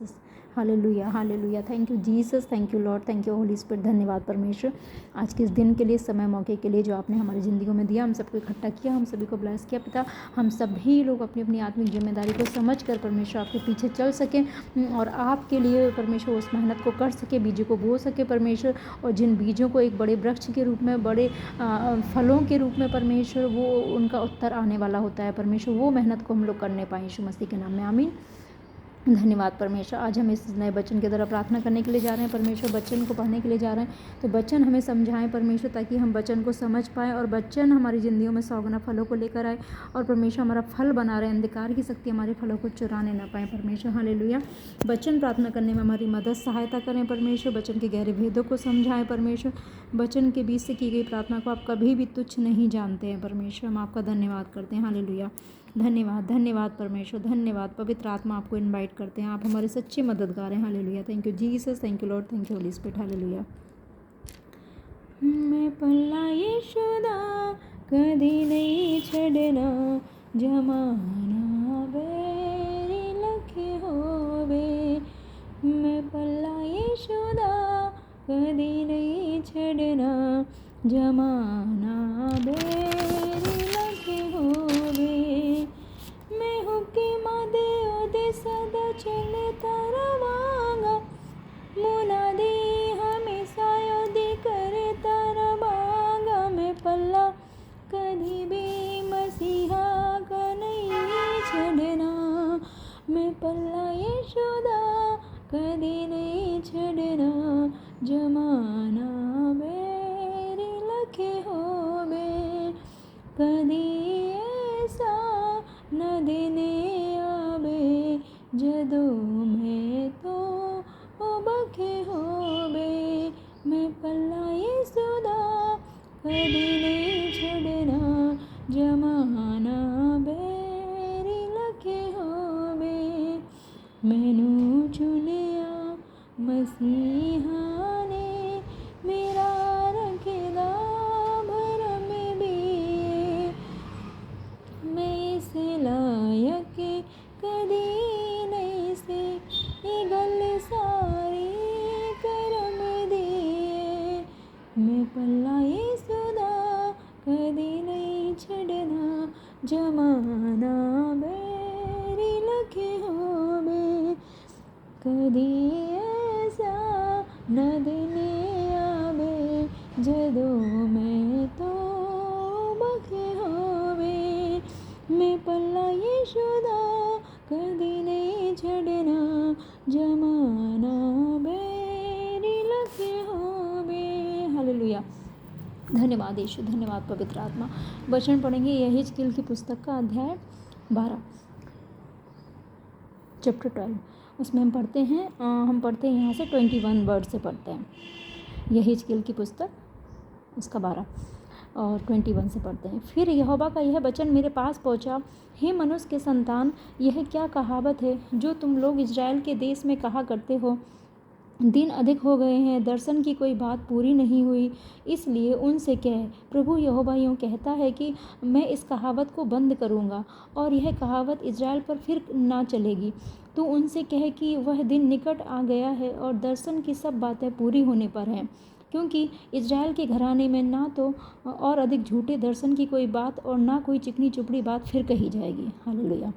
Hallelujah, hallelujah. Thank you Jesus, thank you Lord, thank you Holi spirit. धन्यवाद परमेश्वर, आज के इस दिन के लिए, समय मौके के लिए जो आपने हमारी ज़िंदगियों में दिया, हम सबको इकट्ठा किया, हम सभी को ब्लेस किया। पिता, हम सभी लोग अपनी अपनी आत्मिक जिम्मेदारी को समझ कर परमेश्वर आपके पीछे चल सकें और आपके लिए परमेश्वर उस मेहनत को कर सके, बीजों को बो सके परमेश्वर, और जिन बीजों को एक बड़े वृक्ष के रूप में, बड़े फलों के रूप में परमेश्वर वो उनका उत्तर आने वाला होता है परमेश्वर, वो मेहनत को हम लोग करने पाएँ यीशु मसीह के नाम में, आमीन। धन्यवाद परमेश्वर। आज हम इस नए वचन के द्वारा प्रार्थना करने के लिए जा रहे हैं परमेश्वर, वचन को पढ़ने के लिए जा रहे हैं। तो वचन हमें समझाएं परमेश्वर, ताकि हम वचन को समझ पाएँ और वचन हमारी ज़िंदगियों में 100 गुना फलों को लेकर आए और परमेश्वर हमारा फल बना रहे, अंधकार की शक्ति हमारे फलों को चुराने ना पाए परमेश्वर। हालेलुया। वचन प्रार्थना करने में हमारी मदद सहायता करें परमेश्वर, वचन के गहरे भेदों को समझाएं परमेश्वर। वचन के बीच से की गई प्रार्थना को आप कभी भी तुच्छ नहीं जानते हैं परमेश्वर, हम आपका धन्यवाद करते हैं। हालेलुया। धन्यवाद, धन्यवाद परमेश्वर, धन्यवाद। पवित्र आत्मा आपको इनवाइट करते हैं, आप हमारे सच्चे मददगार हैं। Hallelujah. Thank you Jesus, thank you Lord, thank you Holi spirit. Hallelujah. मैं पल्ला यीशुदा कदी नहीं छड़ना, जमाना बेरी लखे होवे। मैं पल्ला यीशुदा कदी नहीं छड़ना, जमाना बेरी लखे होवे। मैं हुक्म दे ओदे सदा चलता रवांगा, मुनादी हमेशा योदी करता रवांगा। मैं पल्ला कभी भी मसीहा का नहीं छड़ना, मैं पल्ला यीशुदा कभी नहीं छड़ना, जमाना मेरी लखे होवे। कदी ऐसा न देने आवे, जदों मैं तो बखे होवे। मैं पल्ला यीशुदा कदी नहीं छड़ना, जमाना बेरी लखे होवे। मैनू चुनिया मसीहा ने, मेरा रखेदा भरम भी, मैं इस लायक कदी नहीं से, ये गल सारी करम दिए। मैं पल्ला यीशुदा कदी नहीं छड़ना, जमाना बेरी लखे होवे। कदी ऐसा न देने आवे, जदों मैं तो बखे होवे। मैं पल्ला यीशुदा कदी नहीं छड़ना, जमाना बेरी लखे होवे। हालेलुया। धन्यवाद यीशु, धन्यवाद पवित्र आत्मा। वचन पढ़ेंगे यहेजकेल की पुस्तक का अध्याय 12, चैप्टर 12। उसमें हम पढ़ते हैं यहाँ से 21 वर्ड से पढ़ते हैं। यहेजकेल की पुस्तक उसका 12 और 21 से पढ़ते हैं। फिर यहोवा का यह वचन मेरे पास पहुंचा, हे मनुष्य के संतान, यह क्या कहावत है जो तुम लोग इज़राइल के देश में कहा करते हो, दिन अधिक हो गए हैं, दर्शन की कोई बात पूरी नहीं हुई। इसलिए उनसे कह, प्रभु यहोवा यूँ कहता है कि मैं इस कहावत को बंद करूँगा और यह कहावत इज़राइल पर फिर ना चलेगी। तू उनसे कह कि वह दिन निकट आ गया है और दर्शन की सब बातें पूरी होने पर हैं, क्योंकि इज़राइल के घराने में ना तो और अधिक झूठे दर्शन की कोई बात और ना कोई चिकनी चुपड़ी बात फिर कही जाएगी। हालेलुया।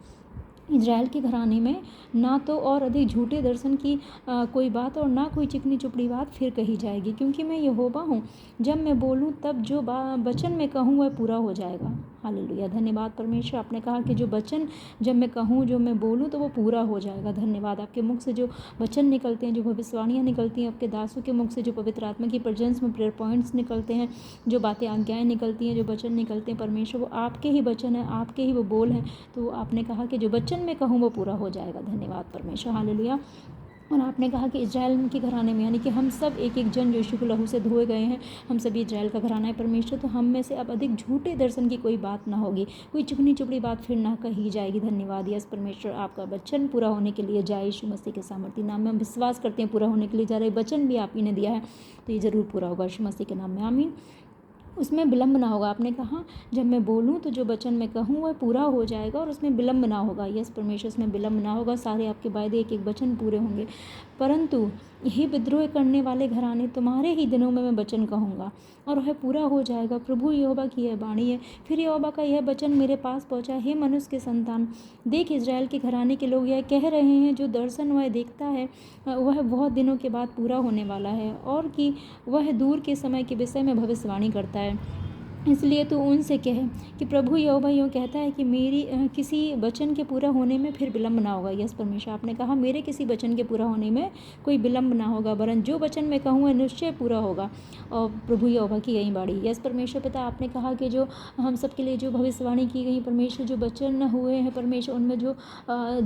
इज़राइल के घराने में ना तो और अधिक झूठे दर्शन की कोई बात और ना कोई चिकनी चुपड़ी बात फिर कही जाएगी, क्योंकि मैं यहोवा हूँ, जब मैं बोलूँ तब जो वचन मैं कहूँ वह पूरा हो जाएगा। हालेलुया। धन्यवाद परमेश्वर, आपने कहा कि जो वचन जब मैं कहूँ, जो मैं बोलूँ तो वो पूरा हो जाएगा। धन्यवाद। आपके मुख से जो वचन निकलते हैं, जो भविष्यवाणियाँ निकलती हैं आपके दासों के मुख से, जो पवित्र आत्मा की प्रेजेंस में प्रेयर पॉइंट्स निकलते हैं, जो बातें आज्ञाएँ निकलती हैं, जो वचन निकलते हैं परमेश्वर, वो आपके ही वचन है, आपके ही वो बोल हैं। तो आपने कहा कि जो वचन मैं कहूँ वो पूरा हो जाएगा। धन्यवाद परमेश्वर। हालेलुया। और आपने कहा कि इज़राइल के घराने में, यानी कि हम सब एक एक जन यीशु के लहू से धोए गए हैं, हम सभी इज़राइल का घराना है परमेश्वर। तो हम में से अब अधिक झूठे दर्शन की कोई बात ना होगी, कोई चिकनी चुपड़ी बात फिर ना कही जाएगी। धन्यवाद यस परमेश्वर, आपका वचन पूरा होने के लिए जाए यीशु मसीह के सामर्थ्य नाम में हम विश्वास करते हैं पूरा होने के लिए जा रहे वचन भी आप ही ने दिया है, तो ये ज़रूर पूरा होगा यीशु मसीह के नाम में, आमीन। उसमें विलम्ब ना होगा। आपने कहा जब मैं बोलूँ तो जो वचन मैं कहूँ वह पूरा हो जाएगा और उसमें विलम्ब ना होगा। यस परमेश्वर, उसमें विलम्ब ना होगा, सारे आपके वायदे एक एक वचन पूरे होंगे। परंतु हे विद्रोह करने वाले घराने, तुम्हारे ही दिनों में मैं वचन कहूँगा और वह पूरा हो जाएगा। प्रभु यहोवा की यह वाणी है। फिर यहोवा का यह वचन मेरे पास पहुँचा, हे मनुष्य के संतान, देख इस्राएल के घराने के लोग यह कह रहे हैं, जो दर्शन वह देखता है वह बहुत दिनों के बाद पूरा होने वाला है, और कि वह दूर के समय के विषय में भविष्यवाणी करता है। इसलिए तू उनसे कह कि प्रभु यहोवा यूँ कहता है कि मेरी किसी वचन के पूरा होने में फिर विलम्ब ना होगा। यस परमेश्वर, आपने कहा मेरे किसी वचन के पूरा होने में कोई विलम्ब ना होगा, वरन जो वचन मैं कहूँगा निश्चय पूरा होगा। और प्रभु यहोवा की यही बाड़ी। यस परमेश्वर पिता, आपने कहा कि जो हम सब के लिए जो भविष्यवाणी की गई परमेश्वर, जो वचन हुए हैं परमेश्वर, उनमें जो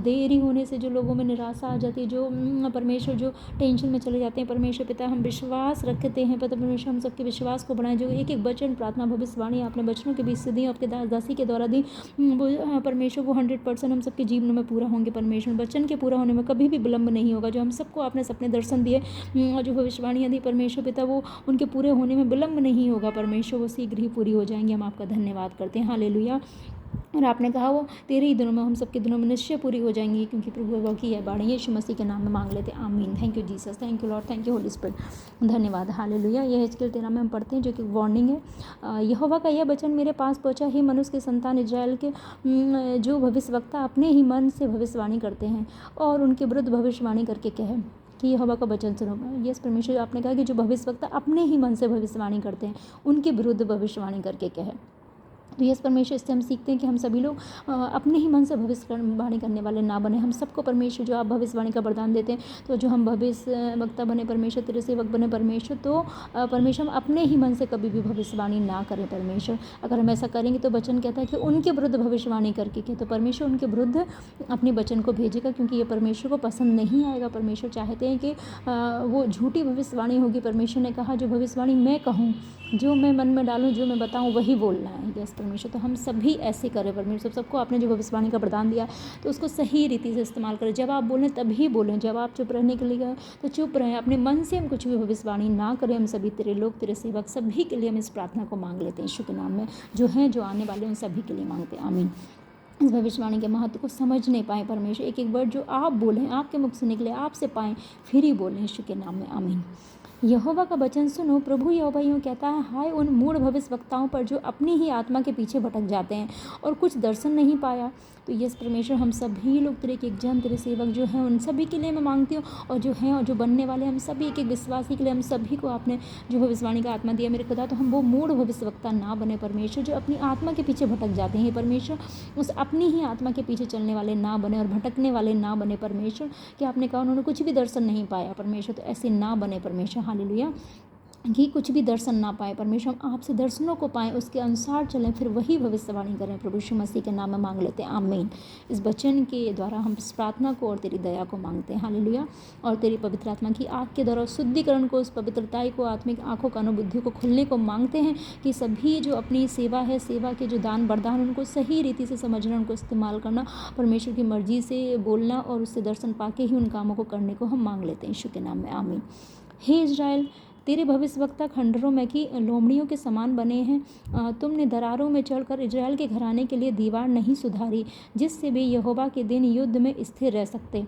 देरी होने से जो लोगों में निराशा आ जाती है, जो परमेश्वर जो टेंशन में चले जाते हैं परमेश्वर पिता, हम विश्वास रखते हैं पिता परमेश्वर, हम सबके विश्वास को बढ़ाएं। जो एक एक वचन प्रार्थना भविष्यवाणी आपने बचनों के बीच से दी, आपके दास दासी के द्वारा दी, वो परमेश्वर वो 100% हम सबके जीवन में पूरा होंगे परमेश्वर। वचन के पूरा होने में कभी भी विलम्ब नहीं होगा। जो हम सबको आपने सपने दर्शन दिए और जो भविष्यवाणियाँ दी परमेश्वर पिता, वो उनके पूरे होने में विलम्ब नहीं होगा परमेश्वर, वो शीघ्र ही पूरी हो जाएंगे। हम आपका धन्यवाद करते हैं। हालेलुया। और आपने कहा वो तेरे ही दिनों में, हम सबके दिनों में निश्चय पूरी हो जाएंगी, क्योंकि प्रभु की यह बाणी यीशु मसीह के नाम में मांग लेते हैं। आमीन। Thank you Jesus, thank you Lord, thank you Holi spirit. धन्यवाद। हालेलुया। यह हिजकिय्याह 13 में हम पढ़ते हैं, जो कि वार्निंग है। यहोवा का यह वचन मेरे पास पहुंचा, हे मनुष्य के संतान, इजराइल के जो भविष्यवक्ता अपने ही मन से भविष्यवाणी करते हैं और उनके विरुद्ध भविष्यवाणी करके कहे कि यहोवा का वचन सुनो। यस परमेश्वर, आपने कहा कि जो भविष्यवक्ता अपने ही मन से भविष्यवाणी करते हैं उनके विरुद्ध भविष्यवाणी करके कहे। तो यस परमेश्वर, इससे हम सीखते हैं कि हम सभी लोग अपने ही मन से भविष्यवाणी करने वाले ना बने। हम सबको परमेश्वर जो आप भविष्यवाणी का वरदान देते हैं, तो जो हम भविष्य वक्ता बने परमेश्वर, तेरे सेवक बने परमेश्वर, तो परमेश्वर हम अपने ही मन से कभी भी भविष्यवाणी ना करें परमेश्वर। अगर हम ऐसा करेंगे तो वचन कहता है कि उनके विरुद्ध भविष्यवाणी करके क्या, तो परमेश्वर उनके विरुद्ध अपने वचन को भेजेगा, क्योंकि ये परमेश्वर को पसंद नहीं आएगा। परमेश्वर चाहते हैं कि वो झूठी भविष्यवाणी होगी। परमेश्वर ने कहा जो भविष्यवाणी मैं कहूँ, जो मैं मन में डालूँ, जो मैं बताऊँ वही बोलना है। यस परमेश्वर, तो हम सभी ऐसे करें परमेश्वर। सबको आपने जो भविष्यवाणी का वरदान दिया तो उसको सही रीति से इस्तेमाल करें। जब आप बोलें तभी बोलें, जब आप चुप रहने के लिए गए तो चुप रहें। अपने मन से हम कुछ भी भविष्यवाणी ना करें। हम सभी तेरे लोग, तेरे सेवक सभी के लिए हम इस प्रार्थना को मांग लेते हैं यीशु के नाम में। जो हैं, जो आने वाले, उन सभी के लिए मांगते हैं। आमीन। इस भविष्यवाणी के महत्व को समझ नहीं पाए परमेश्वर, एक एक वर्ड जो आप बोलें, आपके मुख से निकले, आपसे पाएँ, फिर ही बोलें यीशु के नाम में। आमीन। यहोवा का वचन सुनो। प्रभु यहोवा यूँ कहता है, हाय उन मूढ़ भविष्यवक्ताओं पर जो अपनी ही आत्मा के पीछे भटक जाते हैं और कुछ दर्शन नहीं पाया। तो यस परमेश्वर, हम सभी लोग तेरे एक जन, तेरे सेवक जो हैं, उन सभी के लिए मैं मांगती हूँ, और जो हैं और जो बनने वाले, हम सभी एक एक विश्वासी के लिए, हम सभी को आपने जो भविष्यवाणी का आत्मा दिया मेरे खुदा, तो हम वो मूढ़ भविष्यवक्ता ना बने परमेश्वर, जो अपनी आत्मा के पीछे भटक जाते हैं परमेश्वर। उस अपनी ही आत्मा के पीछे चलने वाले ना बने और भटकने वाले ना बने परमेश्वर, कि आपने कहा उन्होंने कुछ भी दर्शन नहीं पाया परमेश्वर, तो ऐसे ना बने परमेश्वर। हालेलुया। कि कुछ भी दर्शन ना पाए परमेश्वर, हम आपसे दर्शनों को पाएँ, उसके अनुसार चलें, फिर वही भविष्यवाणी करें। प्रभु यीशु मसीह के नाम में मांग लेते हैं। आमीन। इस वचन के द्वारा हम इस प्रार्थना को और तेरी दया को मांगते हैं। हालेलुया। और तेरी पवित्र आत्मा की आँख के द्वारा शुद्धिकरण को, उस पवित्रताई को, आत्मिक आँखों का अनुभुद्धि को खुलने को मांगते हैं, कि सभी जो अपनी सेवा है, सेवा के जो दान वरदान, उनको सही रीति से समझना, उनको इस्तेमाल करना, परमेश्वर की मर्जी से बोलना और उससे दर्शन पाके ही उन कामों को करने को हम मांग लेते हैं यीशु के नाम में। आमीन। हे इज़राइल, तेरे भविष्यवक्ता खंडरों में की लोमड़ियों के समान बने हैं। तुमने दरारों में चढ़कर इजराइल के घराने के लिए दीवार नहीं सुधारी, जिससे वे यहोवा के दिन युद्ध में स्थिर रह सकते।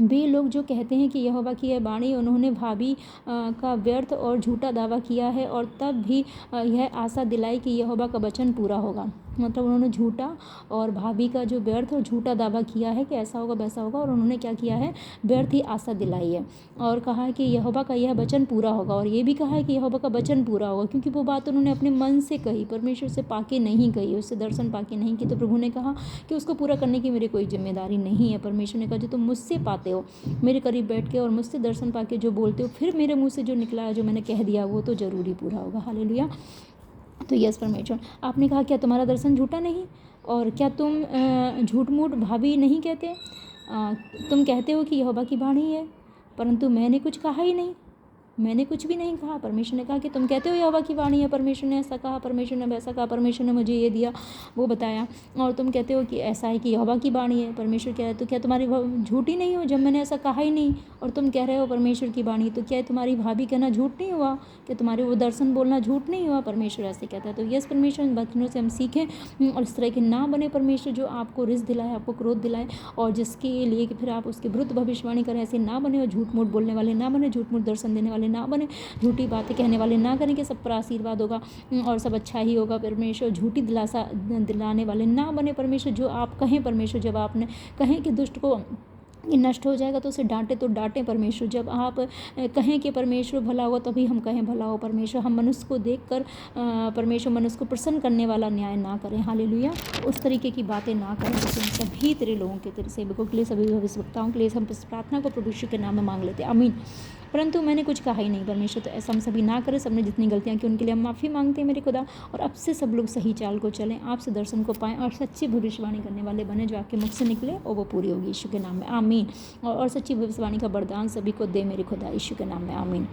वे लोग जो कहते हैं कि यहोवा की यह वाणी, उन्होंने भावी का व्यर्थ और झूठा दावा किया है, और तब भी यह आशा दिलाई कि यहोवा का वचन पूरा होगा। मतलब उन्होंने झूठा और भावी का जो व्यर्थ और झूठा दावा किया है कि ऐसा होगा वैसा होगा, और उन्होंने क्या किया है, व्यर्थ ही आशा दिलाई है, और कहा है कि यहोवा का यह वचन पूरा होगा। और ये भी कहा है कि यहोवा का वचन पूरा होगा, क्योंकि वो बात उन्होंने अपने मन से कही, परमेश्वर से पाके नहीं कही, उससे दर्शन पाके नहीं की। तो प्रभु ने कहा कि उसको पूरा करने की मेरी कोई जिम्मेदारी नहीं है। परमेश्वर ने कहा जो तुम मुझसे पाते हो, मेरे करीब बैठ के और मुझसे दर्शन पाके जो बोलते हो, फिर मेरे मुँह से जो निकला है, जो मैंने कह दिया, वो तो ज़रूरी पूरा होगा। हालेलुया। तो यस परमेश्वर, आपने कहा क्या तुम्हारा दर्शन झूठा नहीं, और क्या तुम झूठ मूठ भावी नहीं कहते। तुम कहते हो कि यहोवा की वाणी है, परंतु मैंने कुछ कहा ही नहीं। मैंने कुछ भी नहीं कहा। परमेश्वर ने कहा कि तुम कहते हो यहोवा की वाणी है, परमेश्वर ने ऐसा कहा, परमेश्वर ने वैसा कहा, परमेश्वर ने मुझे ये दिया वो बताया, और तुम कहते हो कि ऐसा है कि यहोवा की वाणी है। परमेश्वर कह रहे तो क्या तुम्हारी झूठी नहीं हो जब मैंने ऐसा कहा ही नहीं, और तुम कह रहे हो परमेश्वर की वाणी, तो क्या तुम्हारी भाभी कहना झूठ नहीं हुआ, क्या तुम्हारे वो दर्शन बोलना झूठ नहीं हुआ? परमेश्वर ऐसे कहता है। तो यस परमेश्वर, इन वचनों से हम सीखें और इस तरह के ना बने परमेश्वर जो आपको रिस दिलाए, आपको क्रोध दिलाए, और जिसके लिए कि फिर आप उसके विरुद्ध भविष्यवाणी करें, ऐसे ना बने, और झूठ मूठ बोलने वाले ना बने, झूठ मूठ दर्शन देने वाले ना बने, झूठी बातें कहने वाले ना करें कि सब पर आशीर्वाद होगा और सब अच्छा ही होगा। परमेश्वर झूठी दिलासा दिलाने वाले ना बने परमेश्वर। जो आप कहें परमेश्वर, जब आपने कहें कि दुष्ट को ये नष्ट हो जाएगा तो उसे डांटे तो डांटें परमेश्वर। जब आप कहें कि परमेश्वर भला होगा तभी हम कहें भला हो परमेश्वर। हम मनुष्य को देखकर परमेश्वर मनुष्य को प्रसन्न करने वाला न्याय ना करें। हालेलुया। उस तरीके की बातें ना करें। लेकिन सभी तेरे लोगों के, तेरे सेवकों के लिए, सभी भविष्यवक्ताओं के लिए हम इस प्रार्थना को प्रभु यीशु के नाम में मांग लेते हैं, आमीन। परंतु मैंने कुछ कहा ही नहीं परमेश्वर, तो ऐसा हम सभी ना करें। सबने जितनी गलतियाँ की उनके लिए हम माफ़ी मांगते हैं मेरे खुदा, और अब से सब लोग सही चाल को चलें, आपसे दर्शन को पाएँ, और सच्ची भविष्यवाणी करने वाले बने जो आपके मुख से निकले और वो पूरी होगी यीशु के नाम में, आमीन। और सच्ची भविष्यवाणी का वरदान सभी को दे मेरे खुदा यीशु के नाम में, आमीन।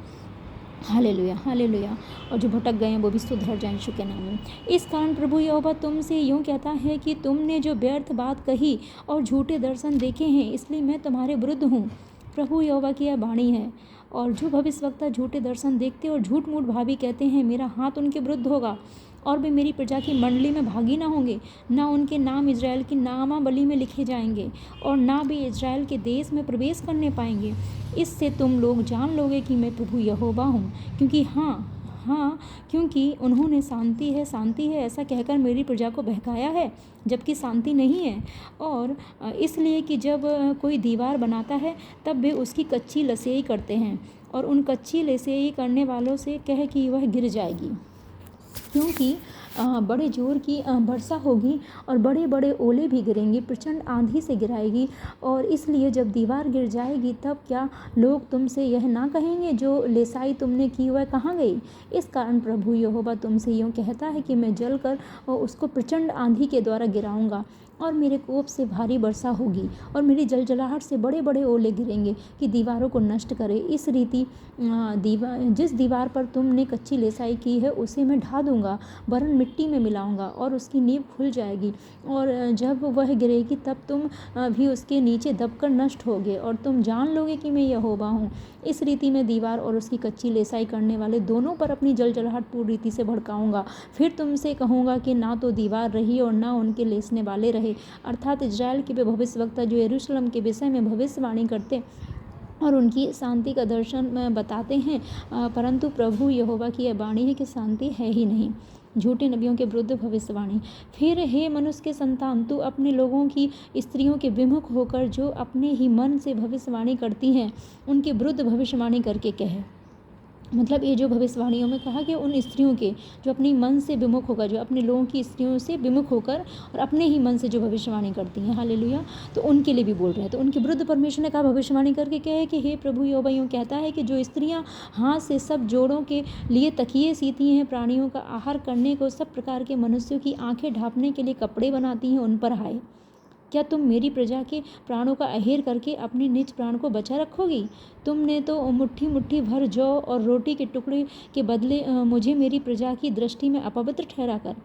Hallelujah, hallelujah. और जो भटक गए हैं वो भी सुधर जाएं यीशु के नाम में। इस कारण प्रभु यहोवा तुमसे यूँ कहता है कि तुमने जो व्यर्थ बात कही और झूठे दर्शन देखे हैं, इसलिए मैं तुम्हारे विरुद्ध हूँ। प्रभु यहोवा की यह वाणी है। और जो भविष्यवक्ता झूठे दर्शन देखते और झूठ मूठ भावी कहते हैं, मेरा हाथ उनके विरुद्ध होगा और वे मेरी प्रजा की मंडली में भागी ना होंगे, ना उनके नाम इजराइल की नामावली में लिखे जाएंगे, और ना भी इजराइल के देश में प्रवेश करने पाएंगे। इससे तुम लोग जान लोगे कि मैं प्रभु यहोवा हूँ, क्योंकि उन्होंने शांति है, शांति है ऐसा कहकर मेरी प्रजा को बहकाया है, जबकि शांति नहीं है। और इसलिए कि जब कोई दीवार बनाता है तब वे उसकी कच्ची लसेई करते हैं, और उन कच्ची लसेई करने वालों से कह कि वह गिर जाएगी, क्योंकि बड़े जोर की वर्षा होगी और बड़े बड़े ओले भी गिरेंगे, प्रचंड आंधी से गिराएगी। और इसलिए जब दीवार गिर जाएगी तब क्या लोग तुमसे यह ना कहेंगे, जो लेसाई तुमने की वह कहाँ गई? इस कारण प्रभु यहोवा तुमसे यूँ कहता है कि मैं जलकर उसको प्रचंड आंधी के द्वारा गिराऊंगा, और मेरे कोप से भारी वर्षा होगी, और मेरी जलजलाहट से बड़े बड़े ओले गिरेंगे कि दीवारों को नष्ट करे। इस रीति जिस दीवार पर तुमने कच्ची लेसाई की है उसे मैं ढा दूंगा, वरन मिट्टी में मिलाऊंगा, और उसकी नींव खुल जाएगी, और जब वह गिरेगी तब तुम भी उसके नीचे दबकर नष्ट होगे, और तुम जान लोगे कि मैं यहोवा हूँ। इस रीति मैं दीवार और उसकी कच्ची लेसाई करने वाले दोनों पर अपनी जलजलाहट पूरी रीति से भड़काऊंगा। फिर तुमसे कहूँगा कि ना तो दीवार रही और ना उनके लेसने वाले रहे, अर्थात इजराइल के वे भविष्यवक्ता जो यरूशलेम के विषय में भविष्यवाणी करते और उनकी शांति का दर्शन बताते हैं, परंतु प्रभु यहोवा की यह वाणी है कि शांति है ही नहीं। झूठे नबियों के विरुद्ध भविष्यवाणी। फिर हे मनुष्य के संतान, तू अपने लोगों की स्त्रियों के विमुख होकर जो अपने ही मन से भविष्यवाणी करती हैं उनके विरुद्ध भविष्यवाणी करके कहे। मतलब ये जो भविष्यवाणियों में कहा कि उन स्त्रियों के जो अपनी मन से विमुख होकर, जो अपने लोगों की स्त्रियों से विमुख होकर और अपने ही मन से जो भविष्यवाणी करती हैं, हालेलुया, तो उनके लिए भी बोल रहे हैं। तो उनके विरुद्ध परमेश्वर ने कहा भविष्यवाणी करके कहे कि हे प्रभु यहोवा यूँ कहता है कि जो स्त्रियाँ हाथ से सब जोड़ों के लिए तकिए सीती हैं, प्राणियों का आहार करने को, सब प्रकार के मनुष्यों की आँखें ढाँपने के लिए कपड़े बनाती हैं, उन पर हाय। क्या तुम मेरी प्रजा के प्राणों का अहेर करके अपने निज प्राण को बचा रखोगी? तुमने तो मुट्ठी मुट्ठी भर जौ और रोटी के टुकड़े के बदले मुझे मेरी प्रजा की दृष्टि में अपवित्र ठहरा कर,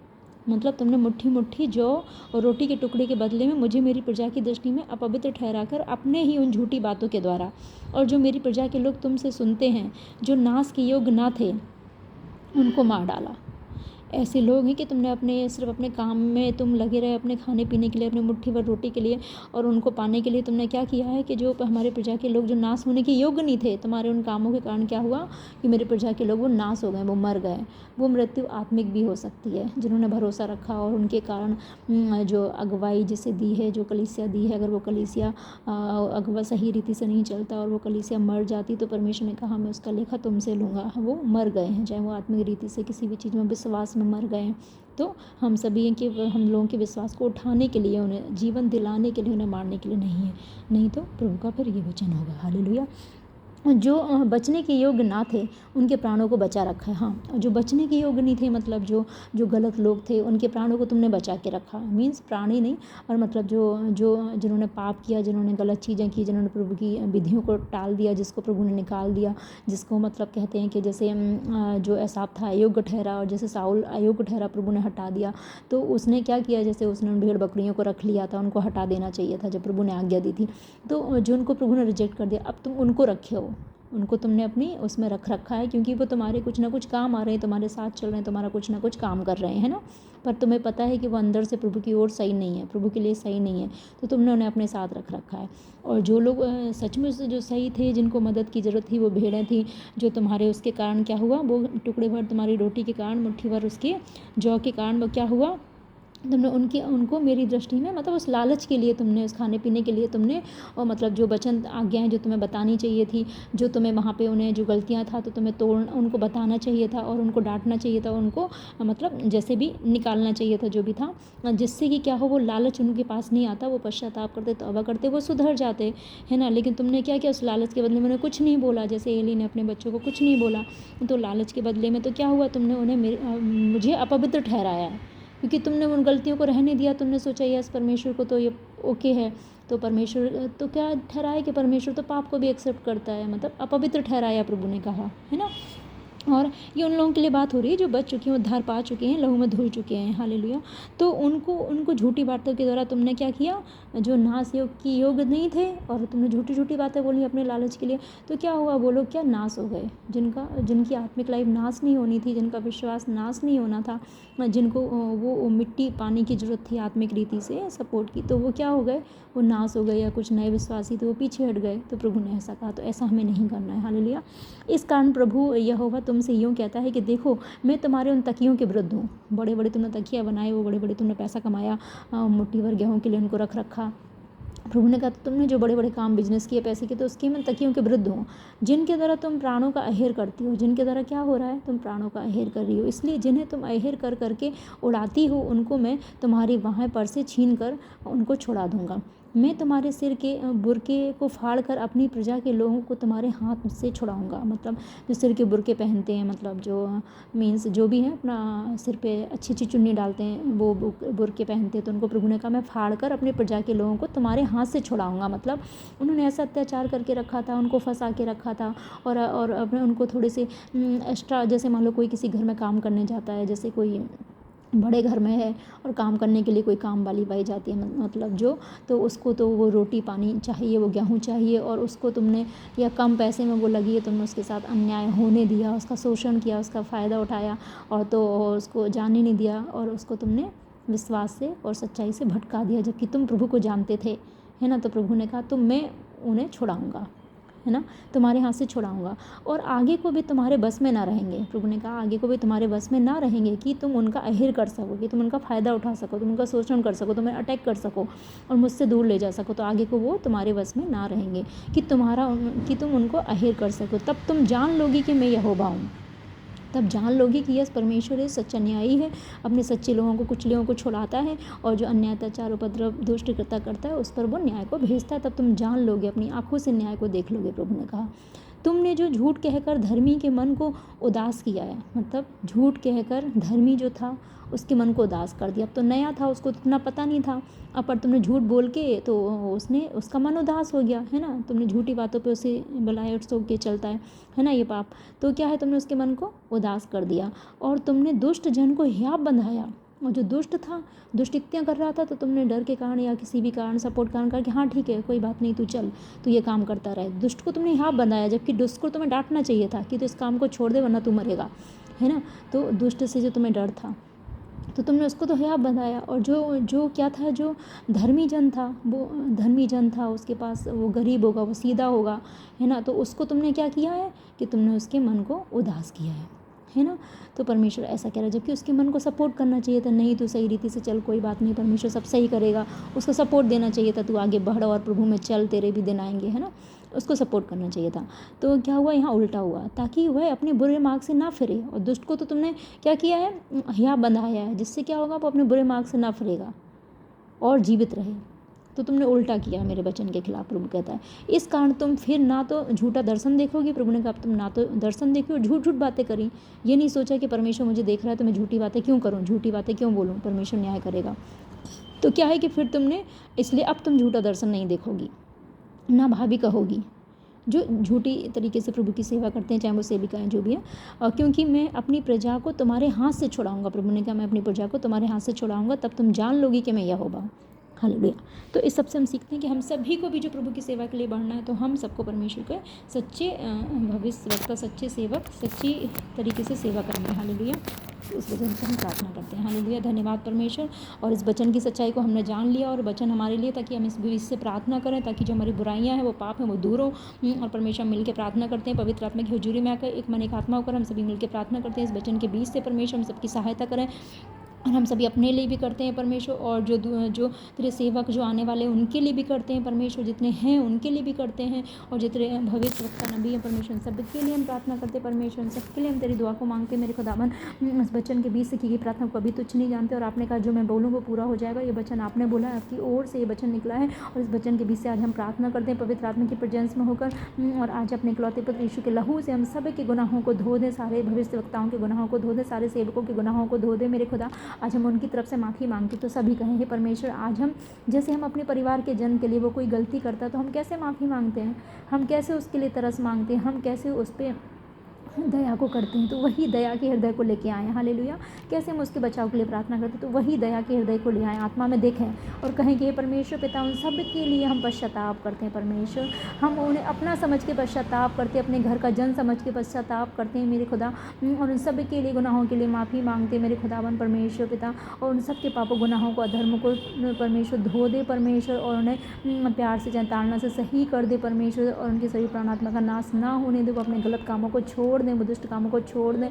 मतलब तुमने मुट्ठी मुट्ठी जौ और रोटी के टुकड़े के बदले में मुझे मेरी प्रजा की दृष्टि में अपवित्र ठहरा कर अपने ही उन झूठी बातों के द्वारा, और जो मेरी प्रजा के लोग तुमसे सुनते हैं, जो नाश के योग्य ना थे, उनको मार डाला। ऐसे लोग हैं कि तुमने अपने सिर्फ अपने काम में तुम लगे रहे, अपने खाने पीने के लिए, अपने मुट्ठी भर रोटी के लिए, और उनको पाने के लिए तुमने क्या किया है कि जो हमारे प्रजा के लोग जो नाश होने के योग्य नहीं थे, तुम्हारे उन कामों के कारण क्या हुआ कि मेरे प्रजा के लोग वो नाश हो गए, वो मर गए। वो मृत्यु आत्मिक भी हो सकती है, जिन्होंने भरोसा रखा और उनके कारण जो अगुवाई जिसे दी है, जो कलीसिया दी है, अगर वो कलीसिया अगुवा सही रीति से नहीं चलता और वो कलीसिया मर जाती, तो परमेश्वर ने कहा मैं उसका लेखा तुमसे लूँगा। वो मर गए हैं, चाहे वो आत्मिक रीति से किसी भी चीज़ में विश्वास में मर गए हैं। तो हम सभी के, हम लोगों के विश्वास को उठाने के लिए, उन्हें जीवन दिलाने के लिए, उन्हें मारने के लिए नहीं है, नहीं तो प्रभु का फिर ये वचन होगा। हालेलुया। जो बचने के योग्य ना थे उनके प्राणों को बचा रखा है। हाँ, जो बचने के योग्य नहीं थे, मतलब जो जो गलत लोग थे उनके प्राणों को तुमने बचा के रखा। मीन्स प्राण ही नहीं, और मतलब जिन्होंने पाप किया, जिन्होंने गलत चीज़ें की, जिन्होंने प्रभु की विधियों को टाल दिया, जिसको प्रभु ने निकाल दिया, जिसको मतलब कहते हैं कि जैसे जो एसाव था अयोग्य ठहरा, और जैसे साउल अयोग्य ठहरा, प्रभु ने हटा दिया। तो उसने क्या किया, जैसे उसने उन भेड़ बकरियों को रख लिया था, उनको हटा देना चाहिए था जब प्रभु ने आज्ञा दी थी। तो जो उनको प्रभु ने रिजेक्ट कर दिया, अब तुम उनको रखे हो, उनको तुमने अपनी उसमें रख रखा है, क्योंकि वो तुम्हारे कुछ ना कुछ काम आ रहे हैं, तुम्हारे साथ चल रहे हैं, तुम्हारा कुछ ना कुछ काम कर रहे हैं ना। पर तुम्हें पता है कि वो अंदर से प्रभु की ओर सही नहीं है, प्रभु के लिए सही नहीं है, तो तुमने उन्हें अपने साथ रख रखा है। और जो लोग सचमुच से जो सही थे, जिनको मदद की ज़रूरत थी, वो भेड़ें थी, जो तुम्हारे उसके कारण क्या हुआ, वो टुकड़े भर तुम्हारी रोटी के कारण, मुट्ठी भर उसके जौ के कारण वो क्या हुआ, तुमने उनको मेरी दृष्टि में मतलब उस लालच के लिए तुमने, उस खाने पीने के लिए तुमने, और मतलब जो वचन आज्ञाएं जो तुम्हें बतानी चाहिए थी, जो तुम्हें वहाँ पे उन्हें जो गलतियाँ था तो तुम्हें उनको बताना चाहिए था, और उनको डांटना चाहिए था, उनको मतलब जैसे भी निकालना चाहिए था जो भी था, जिससे कि क्या हो, वो लालच उनके पास नहीं आता, वो पश्चाताप करते, तौबा करते, वो सुधर जाते, है ना। लेकिन तुमने क्या किया, उस लालच के बदले में उन्हें कुछ नहीं बोला, जैसे एली ने अपने बच्चों को कुछ नहीं बोला, तो लालच के बदले में तो क्या हुआ, तुमने उन्हें मुझे अपवित्र ठहराया है, क्योंकि तुमने उन गलतियों को रहने दिया। तुमने सोचा यस परमेश्वर को तो ये ओके है, तो परमेश्वर तो क्या ठहराया कि परमेश्वर तो पाप को भी एक्सेप्ट करता है, मतलब अपवित्र ठहराया प्रभु ने कहा, है ना। और ये उन लोगों के लिए बात हो रही है जो बच चुके हैं, उद्धार पा चुके हैं, लहू में धुल चुके हैं, हालेलुया। तो उनको झूठी बातों के द्वारा तुमने क्या किया, जो नाश की योग्य नहीं थे, और तुमने झूठी झूठी बातें बोली अपने लालच के लिए, तो क्या हुआ, वो लोग क्या नाश हो गए, जिनकी आत्मिक लाइफ नाश नहीं होनी थी, जिनका विश्वास नाश नहीं होना था, जिनको वो मिट्टी पानी की ज़रूरत थी आत्मिक रीति से सपोर्ट की, तो वो क्या हो गए, वो नाश हो गए। या कुछ नए विश्वासी थे वो पीछे हट गए। तो प्रभु ने ऐसा कहा, तो ऐसा हमें नहीं करना है, हालेलुया। इस कारण प्रभु यहोवा तुमसे यूँ कहता है कि देखो, मैं तुम्हारे उन तकियों के विरुद्ध हूँ। बड़े बड़े तुमने तकिया बनाए, वो बड़े बड़े तुमने पैसा कमाया, मुट्ठी भर गेहूँ के लिए उनको रख रखा। प्रभु ने कहा, तुमने जो बड़े बड़े काम बिजनेस किए पैसे के, तो उसके मैं तकियों के विरुद्ध हूँ, जिनके द्वारा तुम प्राणों का अहेर करती हो। जिनके द्वारा क्या हो रहा है, तुम प्राणों का अहेर कर रही हो। इसलिए जिन्हें तुम अहेर कर करके उड़ाती हो, उनको मैं तुम्हारी बाहें पर से छीन कर उनको छुड़ा दूंगा। मैं तुम्हारे सिर के बुरके को फाड़ कर अपनी प्रजा के लोगों को तुम्हारे हाथ से छुड़ाऊंगा। मतलब जो सिर के बुरके पहनते हैं, मतलब जो मीन्स जो भी हैं अपना सिर पे अच्छी अच्छी चुन्नी डालते हैं, वो बुरके पहनते हैं, तो उनको प्रभु ने कहा, मैं फाड़ कर अपनी प्रजा के लोगों को तुम्हारे हाथ से छुड़ाऊंगा। मतलब उन्होंने ऐसा अत्याचार करके रखा था, उनको फंसा के रखा था, और अपने उनको थोड़े से एक्स्ट्रा, जैसे मान लो कोई किसी घर में काम करने जाता है, जैसे कोई बड़े घर में है और काम करने के लिए कोई काम वाली पाई जाती है, मतलब जो, तो उसको तो वो रोटी पानी चाहिए, वो गेहूँ चाहिए, और उसको तुमने या कम पैसे में वो लगी है, तुमने उसके साथ अन्याय होने दिया, उसका शोषण किया, उसका फ़ायदा उठाया, और तो उसको जाने नहीं दिया, और उसको तुमने विश्वास से और सच्चाई से भटका दिया, जबकि तुम प्रभु को जानते थे, है ना। तो प्रभु ने कहा, तो मैं उन्हें छुड़ाऊँगा, है ना, तुम्हारे हाथ से छुड़ाऊंगा, और आगे को भी तुम्हारे बस में ना रहेंगे। प्रभु ने कहा, आगे को भी तुम्हारे बस में ना रहेंगे कि तुम उनका अहिर कर सको, कि तुम उनका फ़ायदा उठा सको, तुम उनका शोषण कर सको, तुम्हें अटैक कर सको और मुझसे दूर ले जा सको। तो आगे को वो तुम्हारे बस में ना रहेंगे कि तुम उनको अहिर कर सको। तब तुम जान लोगी कि मैं यहोवा हूँ। तब जान लोगी कि यस परमेश्वर है, सच्चा न्यायी है, अपने सच्चे लोगों को, कुचलियों को छुड़ाता है, और जो अन्याय अत्याचार उपद्रव दुष्टता करता है उस पर वो न्याय को भेजता है। तब तुम जान लोगे, अपनी आंखों से न्याय को देख लोगे। प्रभु ने कहा, तुमने जो झूठ कहकर धर्मी के मन को उदास किया है, मतलब झूठ कहकर धर्मी जो था उसके मन को उदास कर दिया। अब तो नया था, उसको इतना पता नहीं था, अब पर तुमने झूठ बोल के तो उसका मन उदास हो गया, है ना। तुमने झूठी बातों पे उसे बुलाए सो के चलता है ना ये पाप। तो क्या है, तुमने उसके मन को उदास कर दिया, और तुमने दुष्ट जन को हियाव बंधाया। और जो दुष्ट था, दुष्टित्याँ कर रहा था, तो तुमने डर के कारण या किसी भी कारण सपोर्ट कारण करके, हाँ ठीक है कोई बात नहीं, तू चल, तू ये काम करता रहे। दुष्ट को तुमने हियाव बंधाया, जबकि दुष्ट को तुम्हें डांटना चाहिए था कि तू इस काम को छोड़ दे वरना तू मरेगा, है ना। तो दुष्ट से जो तुम्हें डर था, तो तुमने उसको तो हियाव बंधाया। और जो क्या था, जो धर्मी जन था, वो धर्मी जन था, उसके पास वो गरीब होगा, वो सीधा होगा, है ना। तो उसको तुमने क्या किया है कि तुमने उसके मन को उदास किया है ना। तो परमेश्वर ऐसा कह रहा है, जबकि उसके मन को सपोर्ट करना चाहिए था, नहीं तू सही रीति से चल, कोई बात नहीं, परमेश्वर सब सही करेगा, उसको सपोर्ट देना चाहिए था, तू आगे बढ़ और प्रभु में चल, तेरे भी दिन आएंगे, है ना, उसको सपोर्ट करना चाहिए था। तो क्या हुआ, यहाँ उल्टा हुआ, ताकि वह अपने बुरे मार्ग से ना फिरे। और दुष्ट को तो तुमने क्या किया है, हियाव बंधाया है, जिससे क्या होगा, वो अपने बुरे मार्ग से ना फिरेगा और जीवित रहे। तो तुमने उल्टा किया मेरे वचन के खिलाफ, प्रभु कहता है। इस कारण तुम फिर ना तो झूठा दर्शन देखोगे, प्रभु ने कहा तुम ना तो दर्शन देखो, झूठ झूठ बातें करी। ये नहीं सोचा कि परमेश्वर मुझे देख रहा है तो मैं झूठी बातें क्यों करूँ, झूठी बातें क्यों बोलूँ, परमेश्वर न्याय करेगा। तो क्या है कि फिर तुमने, इसलिए अब तुम झूठा दर्शन नहीं देखोगी, ना भाभी कहोगी जो झूठी तरीके से प्रभु की सेवा करते हैं, चाहे वो सेविकाएं जो भी हैं, क्योंकि मैं अपनी प्रजा को तुम्हारे हाथ से छुड़ाऊंगा। प्रभु ने कहा मैं अपनी प्रजा को तुम्हारे हाथ से छुड़ाऊंगा, तब तुम जान लोगी कि मैं यहोवा हूँ। हालेलुया। तो इस सबसे हम सीखते हैं कि हम सभी को भी जो प्रभु की सेवा के लिए बढ़ना है, तो हम सबको परमेश्वर के सच्चे भविष्यवक्ता, सच्चे सेवक, सच्ची तरीके से सेवा करनी है। हालेलुया। तो उस वचन से हम प्रार्थना करते हैं। हालेलुया। धन्यवाद परमेश्वर। और इस वचन की सच्चाई को हमने जान लिया, और वचन हमारे लिए, ताकि हम इस बीच से प्रार्थना करें, ताकि जो हमारी बुराइयां हैं, वो पाप हैं, वो दूर हो। और परमेश्वर मिलकर प्रार्थना करते हैं, पवित्र आत्मा की हुजूरी में आकर एक मन एक आत्मा होकर हम सभी मिलकर प्रार्थना करते हैं। इस वचन के बीच से परमेश्वर हम सबकी सहायता करें, और हम सभी अपने लिए भी करते हैं परमेश्वर, और जो तेरे सेवक जो आने वाले हैं उनके लिए भी करते हैं परमेश्वर, जितने हैं उनके लिए भी करते हैं, और जितने भविष्यवक्ता नबी हैं परमेश्वर, सबके लिए हम प्रार्थना करते हैं परमेश्वर, सबके लिए हम तेरी दुआ को मांगते हैं मेरे खुदावन। इस वचन के बीच से की गई प्रार्थना को कभी तुच्छ नहीं जानते, और आपने कहा जो मैं बोलूँ वो पूरा हो जाएगा। ये वचन आपने बोला है, आपकी ओर से ये वचन निकला है, और इस वचन के बीच से आज हम प्रार्थना करते हैं पवित्र आत्मा की प्रेजेंस में होकर, और आज अपने इकलौते पुत्र यीशु के लहू से हम सब के गुनाहों को धो दें, सारे भविष्यवक्ताओं के गुनाहों को धो दें, सारे सेवकों के गुनाहों को धो दें मेरे खुदा। आज हम उनकी तरफ से माफ़ी मांगते, तो सभी कहें हे परमेश्वर, आज हम जैसे हम अपने परिवार के जन के लिए, वो कोई गलती करता तो हम कैसे माफ़ी मांगते हैं, हम कैसे उसके लिए तरस मांगते हैं, हम कैसे उस पर दया को करते हैं, तो वही दया के हृदय को लेके आए। हालेलुया। कैसे हम उसके बचाव के लिए प्रार्थना करते हैं, तो वही दया के हृदय को ले आए, आत्मा में देखें और कहें कि हे परमेश्वर पिता, उन सब के लिए हम पश्चाताप करते हैं परमेश्वर, हम उन्हें अपना समझ के पश्चाताप करते हैं, अपने घर का जन समझ के पश्चाताप करते हैं मेरे खुदा, और उन सब के लिए गुनाहों के लिए माफ़ी मांगते हैं मेरे खुदावन परमेश्वर पिता, और उन सब के पापों गुनाहों को, अधर्म को परमेश्वर धो दे परमेश्वर, और उन्हें प्यार से ताड़ना से सही कर दे परमेश्वर, और उनके सभी प्राणात्मा का नाश ना होने दे, वो अपने गलत कामों को छोड़ दें, वो दुष्ट कामों को छोड़ दें,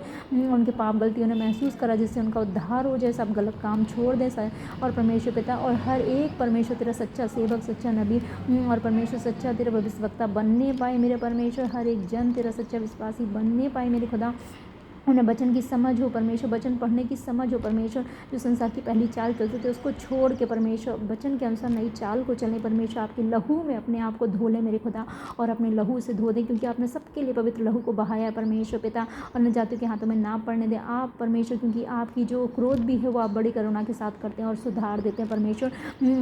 उनके पाप गलतियों ने महसूस करा जिससे उनका उद्धार हो जाए, सब गलत काम छोड़ दें और परमेश्वर पिता, और हर एक परमेश्वर तेरा सच्चा सेवक, सच्चा नबी, और परमेश्वर सच्चा तेरा भविष्यवक्ता बनने पाए मेरे परमेश्वर, हर एक जन तेरा सच्चा विश्वासी बनने पाए मेरे खुदा, उन्हें वचन की समझ हो परमेश्वर, वचन पढ़ने की समझ हो परमेश्वर, जो संसार की पहली चाल चलते थे उसको छोड़ के परमेश्वर वचन के अनुसार नई चाल को चलें परमेश्वर, आपके लहू में अपने आप को धो लें मेरे खुदा, और अपने लहू से धो दें, क्योंकि आपने सबके लिए पवित्र लहू को बहाया है परमेश्वर पिता, और न जातियों के हाथों में ना पड़ने दें आप परमेश्वर, क्योंकि आपकी जो क्रोध भी है वो आप बड़ी करुणा के साथ करते हैं और सुधार देते हैं परमेश्वर।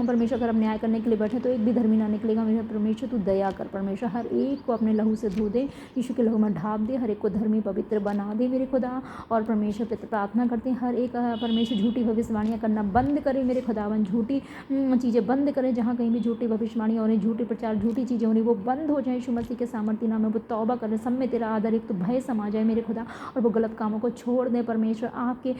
परमेश्वर अगर हम न्याय करने के लिए बैठे तो एक भी धर्मी ना निकलेगा मेरे परमेश्वर, तू दया कर परमेश्वर, हर एक को अपने लहू से धो दे, यीशु के लहू में ढाप दे, हर एक को धर्मी पवित्र बना दे मेरे खुदा, और परमेश्वर पिता प्रार्थना करते हैं हर एक परमेश्वर झूठी भविष्यवाणियाँ करना बंद करे मेरे खुदावन, झूठी चीज़ें बंद करें, जहाँ कहीं भी झूठी भविष्यवाणी हो रही, झूठी प्रचार, झूठी चीज़ें हो रही, वो बंद हो जाए यीशु मसीह के सामर्थ्य नाम में, वो तौबा करें, सब में तेरा आदर एक तो भय समा जाए मेरे खुदा, और वो गलत कामों को छोड़ दें परमेश्वर, आपके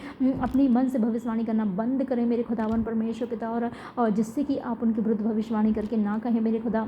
अपनी मन से भविष्यवाणी करना बंद करें मेरे खुदावन परमेश्वर पिता, और जिससे कि आप उनके विरुद्ध भविष्यवाणी करके ना कहें मेरे खुदा,